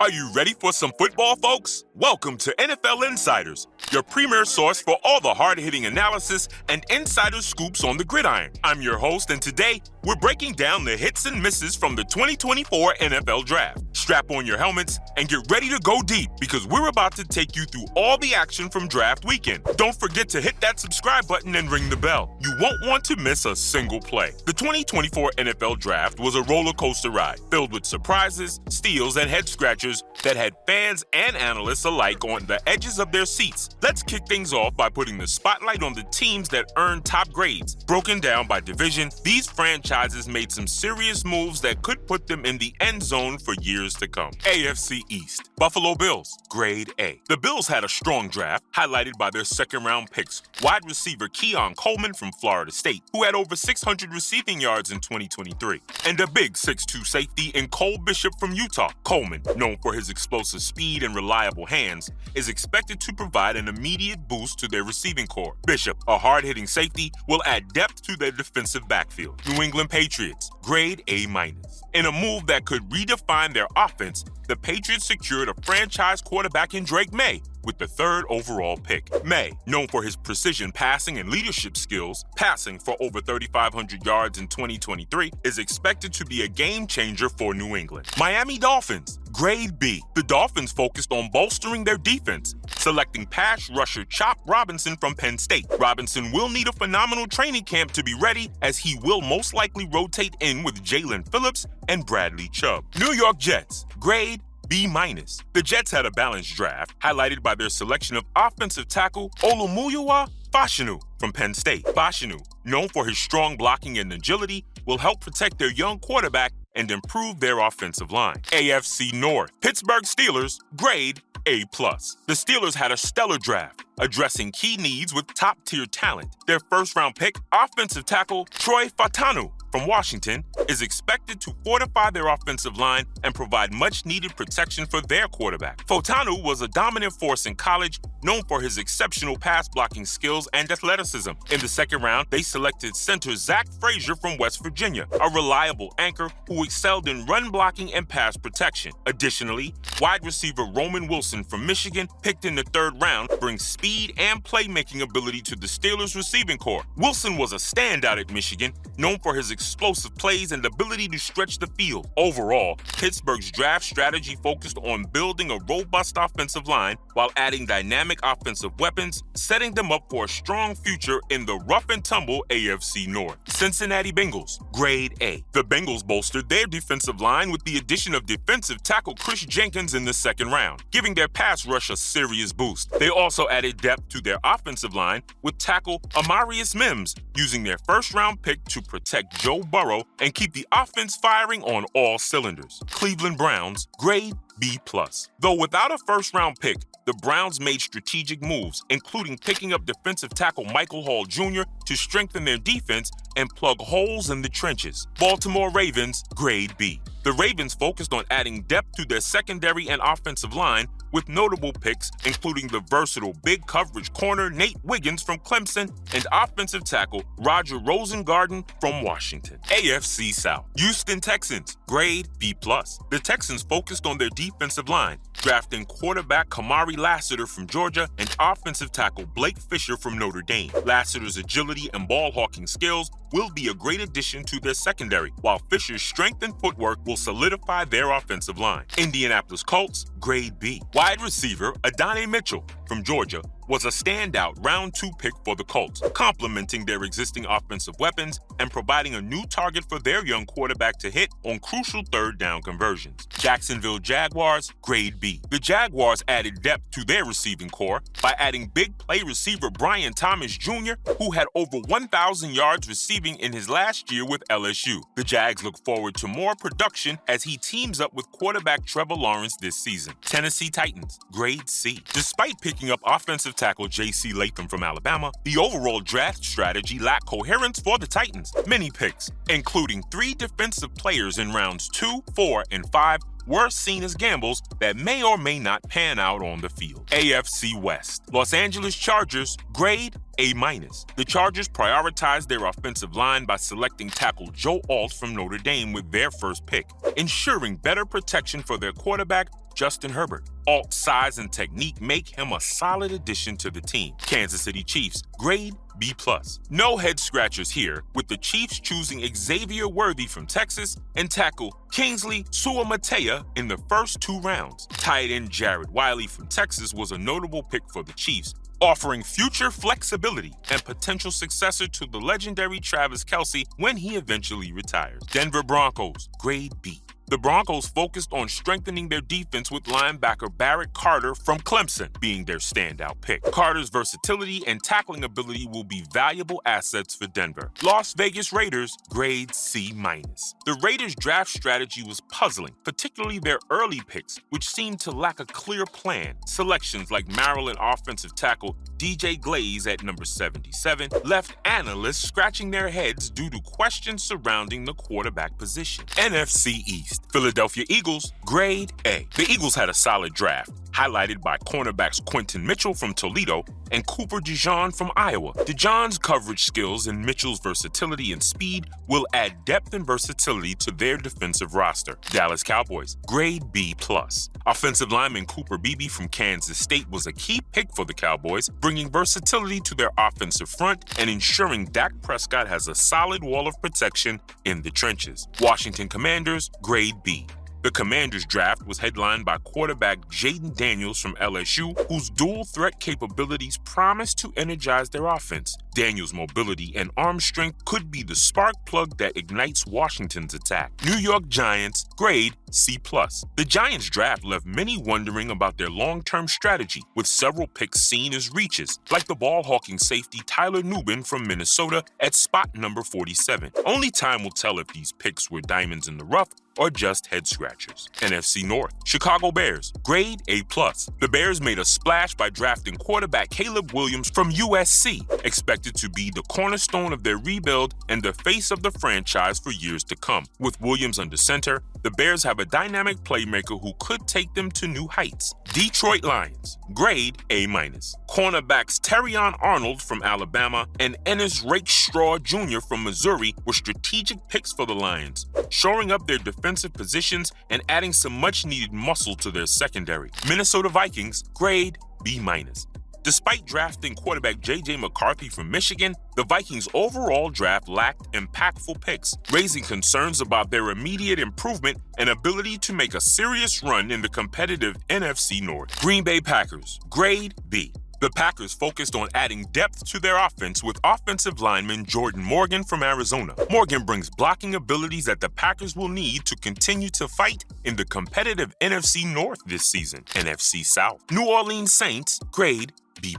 Are you ready for some football, folks? Welcome to NFL Insiders, your premier source for all the hard-hitting analysis and insider scoops on the gridiron. I'm your host, and today, we're breaking down the hits and misses from the 2024 NFL Draft. Strap on your helmets and get ready to go deep because we're about to take you through all the action from draft weekend. Don't forget to hit that subscribe button and ring the bell. You won't want to miss a single play. The 2024 NFL Draft was a roller coaster ride filled with surprises, steals, and head scratchers that had fans and analysts alike on the edges of their seats. Let's kick things off by putting the spotlight on the teams that earned top grades. Broken down by division, these franchises made some serious moves that could put them in the end zone for years to come. AFC East. Buffalo Bills, grade A. The Bills had a strong draft, highlighted by their second-round picks. Wide receiver Keon Coleman from Florida State, who had over 600 receiving yards in 2023. And a big 6'2 safety in Cole Bishop from Utah. Coleman, known for his explosive speed and reliable hands, is expected to provide an immediate boost to their receiving core. Bishop, a hard-hitting safety, will add depth to their defensive backfield. New England Patriots, grade A-. In a move that could redefine their offense, the Patriots secured a franchise quarterback in Drake May with the third overall pick. May, known for his precision passing and leadership skills, passing for over 3,500 yards in 2023, is expected to be a game changer for New England. Miami Dolphins, grade B. The Dolphins focused on bolstering their defense, selecting pass rusher Chop Robinson from Penn State. Robinson will need a phenomenal training camp to be ready, as he will most likely rotate in with Jalen Phillips and Bradley Chubb. New York Jets, grade B-. The Jets had a balanced draft, highlighted by their selection of offensive tackle Olumuyiwa Fashanu from Penn State. Fashanu, known for his strong blocking and agility, will help protect their young quarterback and improve their offensive line. AFC North. Pittsburgh Steelers, grade A+. The Steelers had a stellar draft, addressing key needs with top-tier talent. Their first-round pick, offensive tackle Troy Fautanu from Washington, is expected to fortify their offensive line and provide much-needed protection for their quarterback. Fautanu was a dominant force in college, known for his exceptional pass-blocking skills and athleticism. In the second round, they selected center Zach Frazier from West Virginia, a reliable anchor who excelled in run blocking and pass protection. Additionally, wide receiver Roman Wilson from Michigan, picked in the third round, brings speed and playmaking ability to the Steelers' receiving core. Wilson was a standout at Michigan, known for his explosive plays and ability to stretch the field. Overall, Pittsburgh's draft strategy focused on building a robust offensive line while adding dynamic offensive weapons, setting them up for a strong future in the rough-and-tumble AFC North. Cincinnati Bengals, grade A. The Bengals bolstered their defensive line with the addition of defensive tackle Chris Jenkins in the second round, giving their pass rush a serious boost. They also added depth to their offensive line with tackle Amarius Mims, using their first-round pick to protect Joe Burrow and keep the offense firing on all cylinders. Cleveland Browns, grade B+. Though without a first-round pick, the Browns made strategic moves, including picking up defensive tackle Michael Hall Jr. to strengthen their defense and plug holes in the trenches. Baltimore Ravens, grade B. The Ravens focused on adding depth to their secondary and offensive line with notable picks, including the versatile big coverage corner Nate Wiggins from Clemson and offensive tackle Roger Rosengarten from Washington. AFC South. Houston Texans, grade B+. The Texans focused on their defensive line, drafting quarterback Kamari Lassiter from Georgia and offensive tackle Blake Fisher from Notre Dame. Lassiter's agility and ball-hawking skills will be a great addition to their secondary, while Fisher's strength and footwork will solidify their offensive line. Indianapolis Colts, grade B. Wide receiver Adonai Mitchell from Georgia was a standout round 2 pick for the Colts, complementing their existing offensive weapons and providing a new target for their young quarterback to hit on crucial third down conversions. Jacksonville Jaguars, grade B. The Jaguars added depth to their receiving core by adding big play receiver Brian Thomas Jr., who had over 1,000 yards receiving in his last year with LSU. The Jags look forward to more production as he teams up with quarterback Trevor Lawrence this season. Tennessee Titans, grade C. Despite picking up offensive tackle J.C. Latham from Alabama, the overall draft strategy lacked coherence for the Titans. Many picks, including 3 defensive players in rounds 2, 4, and 5, were seen as gambles that may or may not pan out on the field. AFC West. Los Angeles Chargers, grade A-. The Chargers prioritized their offensive line by selecting tackle Joe Alt from Notre Dame with their first pick, ensuring better protection for their quarterback Justin Herbert. Alt size and technique make him a solid addition to the team. Kansas City Chiefs, grade B+. No head scratchers here, with the Chiefs choosing Xavier Worthy from Texas and tackle Kingsley Suamataia in the first 2 rounds. Tight end Jared Wiley from Texas was a notable pick for the Chiefs, offering future flexibility and potential successor to the legendary Travis Kelce when he eventually retires. Denver Broncos, grade B. The Broncos focused on strengthening their defense with linebacker Barrett Carter from Clemson being their standout pick. Carter's versatility and tackling ability will be valuable assets for Denver. Las Vegas Raiders, grade C-. The Raiders' draft strategy was puzzling, particularly their early picks, which seemed to lack a clear plan. Selections like Maryland offensive tackle DJ Glaze at number 77 left analysts scratching their heads due to questions surrounding the quarterback position. NFC East. Philadelphia Eagles, grade A. The Eagles had a solid draft, highlighted by cornerbacks Quentin Mitchell from Toledo and Cooper DeJean from Iowa. DeJean's coverage skills and Mitchell's versatility and speed will add depth and versatility to their defensive roster. Dallas Cowboys, grade B+. Offensive lineman Cooper Beebe from Kansas State was a key pick for the Cowboys, bringing versatility to their offensive front and ensuring Dak Prescott has a solid wall of protection in the trenches. Washington Commanders, grade B. The Commanders' draft was headlined by quarterback Jaden Daniels from LSU, whose dual-threat capabilities promise to energize their offense. Daniels' mobility and arm strength could be the spark plug that ignites Washington's attack. New York Giants, grade C+. The Giants' draft left many wondering about their long-term strategy, with several picks seen as reaches, like the ball-hawking safety Tyler Nubin from Minnesota at spot number 47. Only time will tell if these picks were diamonds in the rough or just head scratchers. NFC North, Chicago Bears, grade A+. The Bears made a splash by drafting quarterback Caleb Williams from USC, expected to be the cornerstone of their rebuild and the face of the franchise for years to come. With Williams under center, the Bears have a dynamic playmaker who could take them to new heights. Detroit Lions, grade A-. Cornerbacks Terrion Arnold from Alabama and Ennis Rakestraw Jr. from Missouri were strategic picks for the Lions, shoring up their defensive positions and adding some much-needed muscle to their secondary. Minnesota Vikings, grade B-. Despite drafting quarterback J.J. McCarthy from Michigan, the Vikings' overall draft lacked impactful picks, raising concerns about their immediate improvement and ability to make a serious run in the competitive NFC North. Green Bay Packers, grade B. The Packers focused on adding depth to their offense with offensive lineman Jordan Morgan from Arizona. Morgan brings blocking abilities that the Packers will need to continue to fight in the competitive NFC North this season. NFC South. New Orleans Saints, grade B+.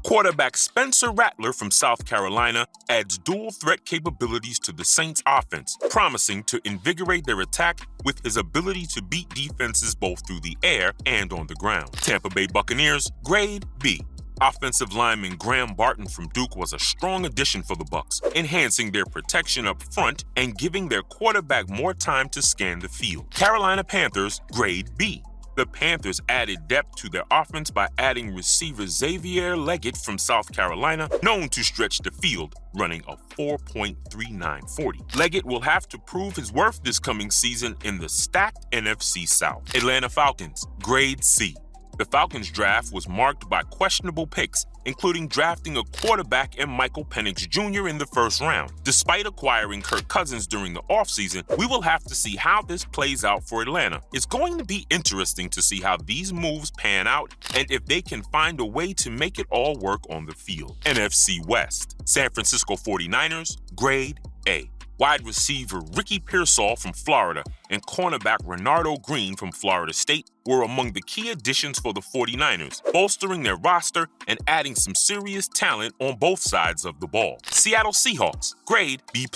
Quarterback Spencer Rattler from South Carolina adds dual threat capabilities to the Saints offense, promising to invigorate their attack with his ability to beat defenses both through the air and on the ground. Tampa Bay Buccaneers, grade B. Offensive lineman Graham Barton from Duke was a strong addition for the Bucs, enhancing their protection up front and giving their quarterback more time to scan the field. Carolina Panthers, grade B. The Panthers added depth to their offense by adding receiver Xavier Leggett from South Carolina, known to stretch the field, running a 4.3940. Leggett will have to prove his worth this coming season in the stacked NFC South. Atlanta Falcons, grade C. The Falcons' draft was marked by questionable picks, including drafting a quarterback and Michael Penix Jr. in the first round. Despite acquiring Kirk Cousins during the offseason, we will have to see how this plays out for Atlanta. It's going to be interesting to see how these moves pan out and if they can find a way to make it all work on the field. NFC West. San Francisco 49ers, grade A. Wide receiver Ricky Pearsall from Florida and cornerback Renardo Green from Florida State were among the key additions for the 49ers, bolstering their roster and adding some serious talent on both sides of the ball. Seattle Seahawks, grade B+.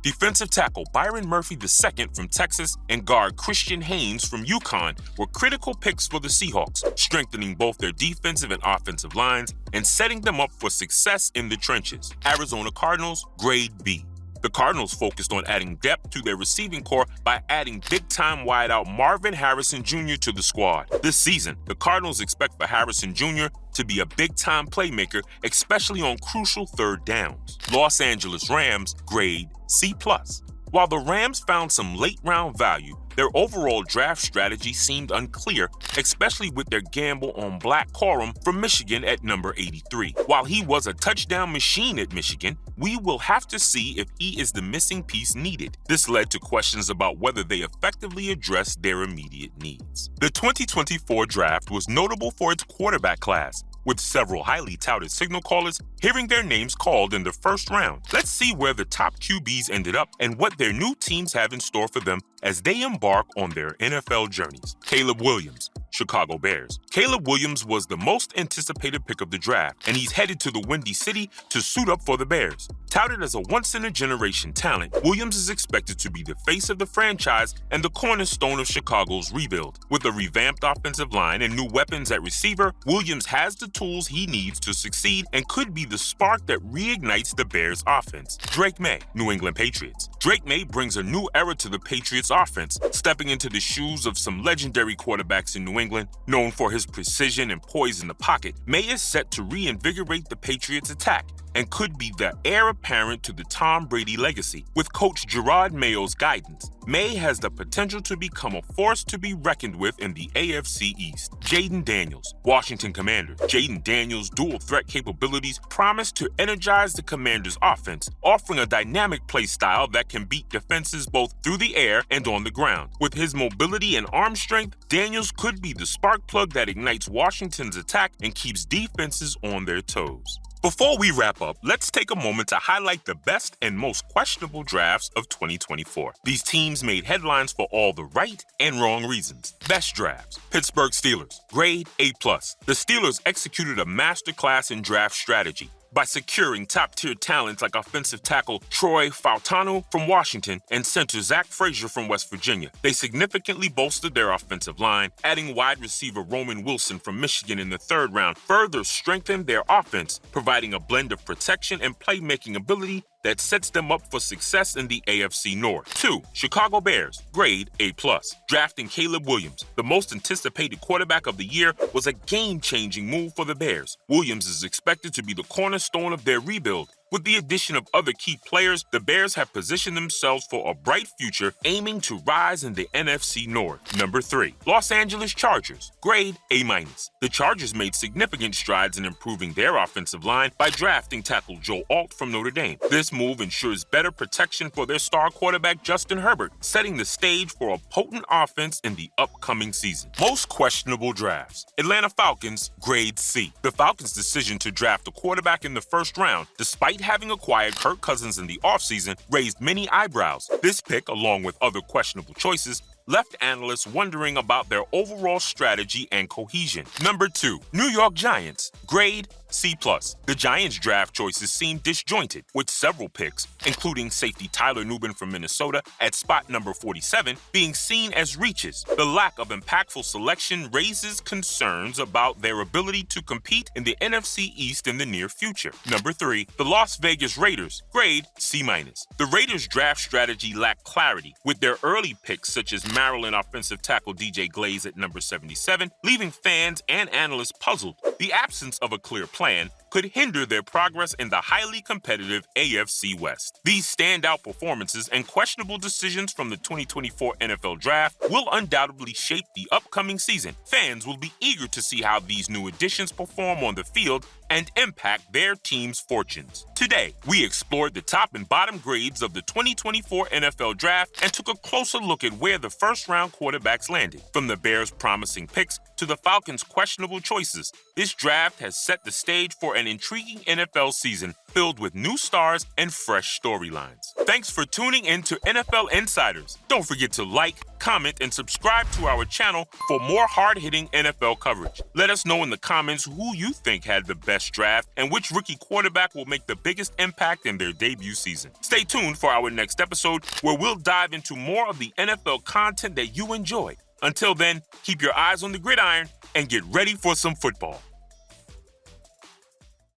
Defensive tackle Byron Murphy II from Texas and guard Christian Haynes from UConn were critical picks for the Seahawks, strengthening both their defensive and offensive lines and setting them up for success in the trenches. Arizona Cardinals, grade B. The Cardinals focused on adding depth to their receiving core by adding big-time wideout Marvin Harrison Jr. to the squad. This season, the Cardinals expect for Harrison Jr. to be a big-time playmaker, especially on crucial third downs. Los Angeles Rams, grade C+. While the Rams found some late-round value, their overall draft strategy seemed unclear, especially with their gamble on Black Corum from Michigan at number 83. While he was a touchdown machine at Michigan, we will have to see if he is the missing piece needed. This led to questions about whether they effectively addressed their immediate needs. The 2024 draft was notable for its quarterback class, with several highly touted signal callers hearing their names called in the first round. Let's see where the top QBs ended up and what their new teams have in store for them as they embark on their NFL journeys. Caleb Williams, Chicago Bears. Caleb Williams was the most anticipated pick of the draft, and he's headed to the Windy City to suit up for the Bears. Touted as a once-in-a-generation talent, Williams is expected to be the face of the franchise and the cornerstone of Chicago's rebuild. With a revamped offensive line and new weapons at receiver, Williams has the tools he needs to succeed and could be the spark that reignites the Bears' offense. Drake May, New England Patriots. Drake May brings a new era to the Patriots' offense, stepping into the shoes of some legendary quarterbacks in New England. Known for his precision and poise in the pocket, May is set to reinvigorate the Patriots' attack and could be the heir apparent to the Tom Brady legacy. With coach Gerard Mayo's guidance, May has the potential to become a force to be reckoned with in the AFC East. Jaden Daniels, Washington Commanders. Jaden Daniels' dual threat capabilities promise to energize the Commanders' offense, offering a dynamic play style that can beat defenses both through the air and on the ground. With his mobility and arm strength, Daniels could be the spark plug that ignites Washington's attack and keeps defenses on their toes. Before we wrap up, let's take a moment to highlight the best and most questionable drafts of 2024. These teams made headlines for all the right and wrong reasons. Best drafts. Pittsburgh Steelers. Grade A+. The Steelers executed a masterclass in draft strategy by securing top-tier talents like offensive tackle Troy Fautanu from Washington and center Zach Frazier from West Virginia. They significantly bolstered their offensive line, adding wide receiver Roman Wilson from Michigan in the third round further strengthened their offense, providing a blend of protection and playmaking ability that sets them up for success in the AFC North. 2. Chicago Bears. Grade A+. Drafting Caleb Williams, the most anticipated quarterback of the year, was a game-changing move for the Bears. Williams is expected to be the cornerstone of their rebuild. With the addition of other key players, the Bears have positioned themselves for a bright future, aiming to rise in the NFC North. Number 3. Los Angeles Chargers. Grade A-. The Chargers made significant strides in improving their offensive line by drafting tackle Joe Alt from Notre Dame. This move ensures better protection for their star quarterback Justin Herbert, setting the stage for a potent offense in the upcoming season. Most questionable drafts. Atlanta Falcons. Grade C. The Falcons' decision to draft a quarterback in the first round, despite having acquired Kirk Cousins in the offseason, raised many eyebrows. This pick, along with other questionable choices, left analysts wondering about their overall strategy and cohesion. Number 2. New York Giants. Grade C+. The Giants' draft choices seem disjointed, with several picks, including safety Tyler Nubin from Minnesota at spot number 47, being seen as reaches. The lack of impactful selection raises concerns about their ability to compete in the NFC East in the near future. Number 3. The Las Vegas Raiders. Grade C-. The Raiders' draft strategy lacked clarity, with their early picks such as Maryland offensive tackle DJ Glaze at number 77, leaving fans and analysts puzzled. The absence of a clear plan could hinder their progress in the highly competitive AFC West. These standout performances and questionable decisions from the 2024 NFL Draft will undoubtedly shape the upcoming season. Fans will be eager to see how these new additions perform on the field and impact their team's fortunes. Today, we explored the top and bottom grades of the 2024 NFL Draft and took a closer look at where the first-round quarterbacks landed. From the Bears' promising picks to the Falcons' questionable choices, this draft has set the stage for an intriguing NFL season filled with new stars and fresh storylines. Thanks for tuning in to NFL Insiders. Don't forget to like, comment, and subscribe to our channel for more hard-hitting NFL coverage. Let us know in the comments who you think had the best draft and which rookie quarterback will make the biggest impact in their debut season. Stay tuned for our next episode where we'll dive into more of the NFL content that you enjoy. Until then, keep your eyes on the gridiron and get ready for some football.